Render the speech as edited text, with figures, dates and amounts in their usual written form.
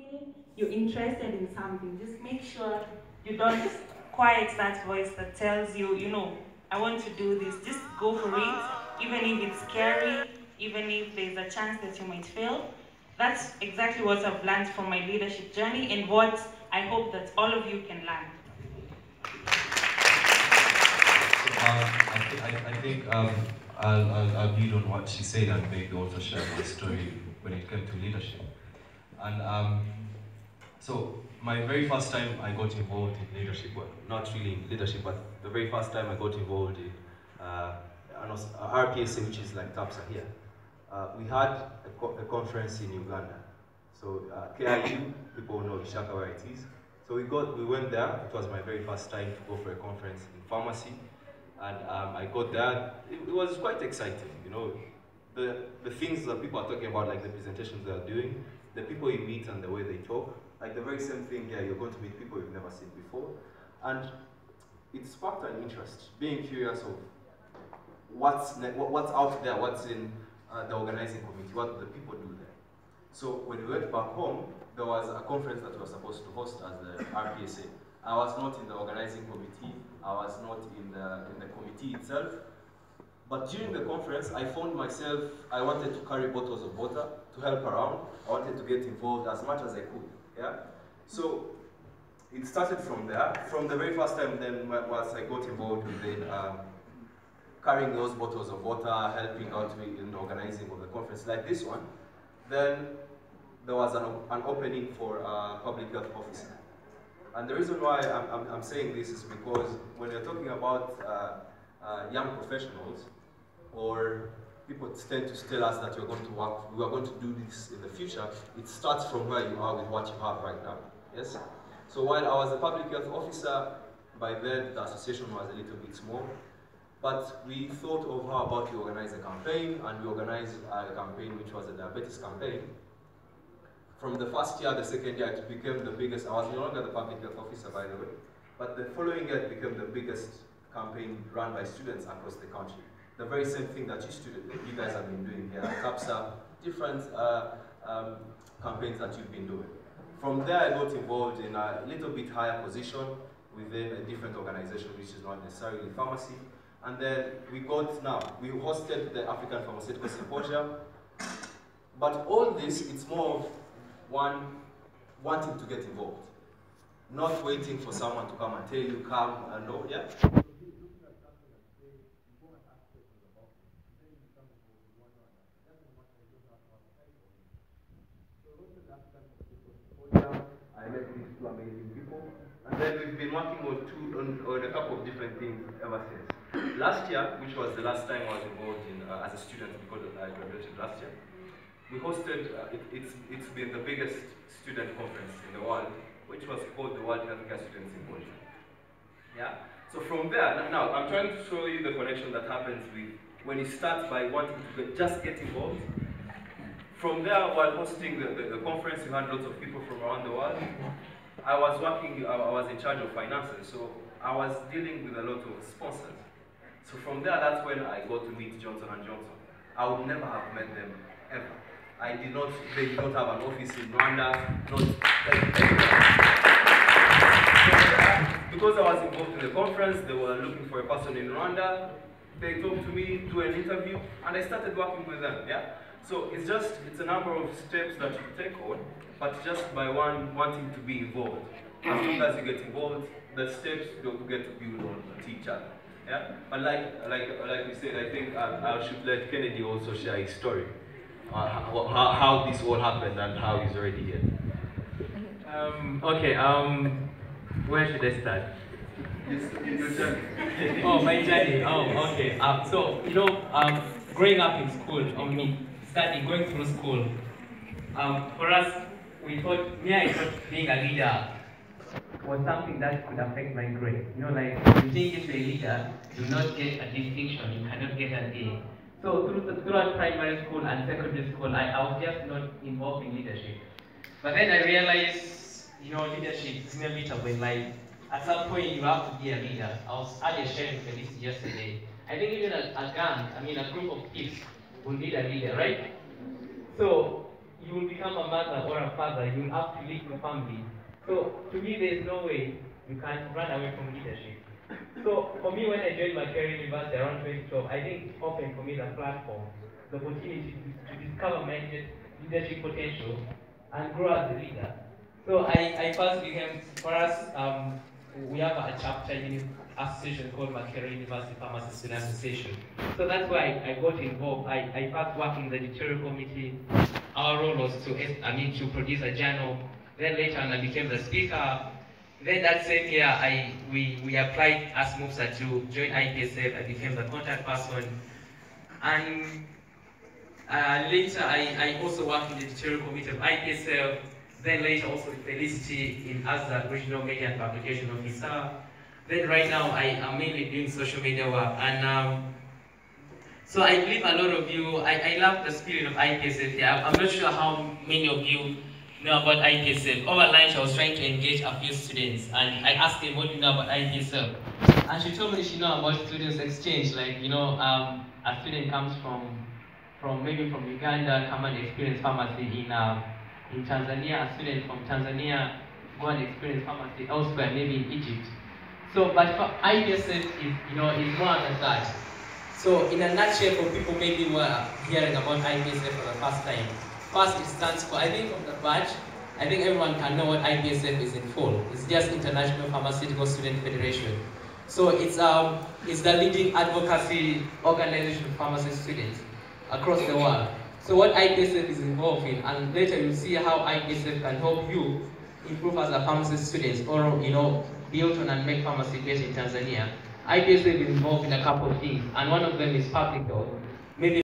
feel you're interested in something, just make sure you don't quiet that voice that tells you, I want to do this. Just go for it, even if it's scary, even if there's a chance that you might fail. That's exactly what I've learned from my leadership journey and what I hope that all of you can learn. I think I'll build on what she said and maybe also share my story when it came to leadership. And so my very first time I got involved in leadership, well, not really in leadership, but the very first time I got involved in RPSA, which is like TAPSA here. We had a conference in Uganda. So KIU, people know Ishaka where it is. So we went there. It was my very first time to go for a conference in pharmacy. And I got there. It was quite exciting, the things that people are talking about, like the presentations they are doing, the people you meet and the way they talk, like the very same thing here, you're going to meet people you've never seen before. And it sparked an interest, being curious of what's out there, what's in the organizing committee, what the people do there. So when we went back home, there was a conference that we were supposed to host as the RPSA. I was not in the organizing committee, I was not in the committee itself. But during the conference, I found myself, I wanted to carry bottles of water to help around. I wanted to get involved as much as I could. Yeah? So it started from there. From the very first time then, once I got involved with carrying those bottles of water, helping out in the organizing of the conference like this one, then there was an opening for a public health officer. And the reason why I'm saying this is because when you're talking about young professionals, or people tend to tell us that we are going to do this in the future, it starts from where you are with what you have right now. Yes? So while I was a public health officer, by then the association was a little bit small, but we thought of how about we organize a campaign, and we organized a campaign which was a diabetes campaign. From the first year, the second year, it became the biggest. I was no longer the public health officer, by the way, but the following year it became the biggest campaign run by students across the country. The very same thing that you guys have been doing here at CAPSA, different campaigns that you've been doing. From there, I got involved in a little bit higher position within a different organization, which is not necessarily pharmacy. And then we hosted the African Pharmaceutical Symposium. But all this, it's more of one wanting to get involved, not waiting for someone to come and tell you, come and know, yeah? I met these two amazing people, and then we've been working on a couple of different things ever since. Last year, which was the last time I was involved in as a student because I graduated last year, we hosted, it's been the biggest student conference in the world, which was called the World Healthcare Student Symposium. Yeah? So from there, now I'm trying to show you the connection that happens when you start by wanting to just get involved. From there, while hosting the conference, we had lots of people from around the world. I was in charge of finances, so I was dealing with a lot of sponsors. So from there, that's when I got to meet Johnson & Johnson. I would never have met them, ever. They did not have an office in Rwanda, because I was involved in the conference, they were looking for a person in Rwanda. They talked to me, do an interview, and I started working with them, yeah? So it's a number of steps that you take on, but just by wanting to be involved. As long as you get involved, the steps you get to build on each other. Yeah? But like we said, I think I should let Kennedy also share his story. How this all happened and how he's already here. Okay, where should I start? Your journey. Oh, my journey. Oh, okay. So, growing up in school, going through school, for us, I thought being a leader was something that could affect my grade. Like, you think if you're a leader, you do not get a distinction, you cannot get an A. So throughout primary school and secondary school, I was just not involved in leadership. But then I realized, leadership is inevitable. Like, at some point, you have to be a leader. I was earlier sharing with this yesterday. I think even a gang, a group of kids will need a leader, right? So, you will become a mother or a father, you will have to lead your family. So to me, there's no way you can run away from leadership. So for me, when I joined my career university around 2012, I think it opened for me the platform, the opportunity to discover my leadership potential and grow as a leader. So I first became, for us, we have a chapter in association called Makerere University Pharmacy Student Association. So that's why I got involved. I first worked in the editorial committee. Our role was to produce a journal. Then later on I became the speaker. Then that same year we applied as MUFSA to join IPSF. I became the contact person. And later I also worked in the editorial committee of IPSF. Then later also with Felicity as the regional media and publication officer. Then right now I am mainly doing social media work. And so I believe a lot of you, I love the spirit of IPSF here. I'm not sure how many of you know about IPSF. Over lunch I was trying to engage a few students and I asked them, what do you know about IPSF? And she told me she knows about students exchange, like, a student comes maybe from Uganda, come and experience pharmacy in Tanzania, a student from Tanzania go and experience pharmacy elsewhere, maybe in Egypt. So, but for IPSF is more than that. So, in a nutshell, for people maybe who are hearing about IPSF for the first time, first it stands for, I think from the badge, I think everyone can know what IPSF is in full. It's just International Pharmaceutical Student Federation. So it's the leading advocacy organization for pharmacy students across the world. So what IPSF is involved in, and later you'll see how IPSF can help you improve as a pharmacy student, or build on and make pharmacy great in Tanzania. IPSF is involved in a couple of things, and one of them is public health. Maybe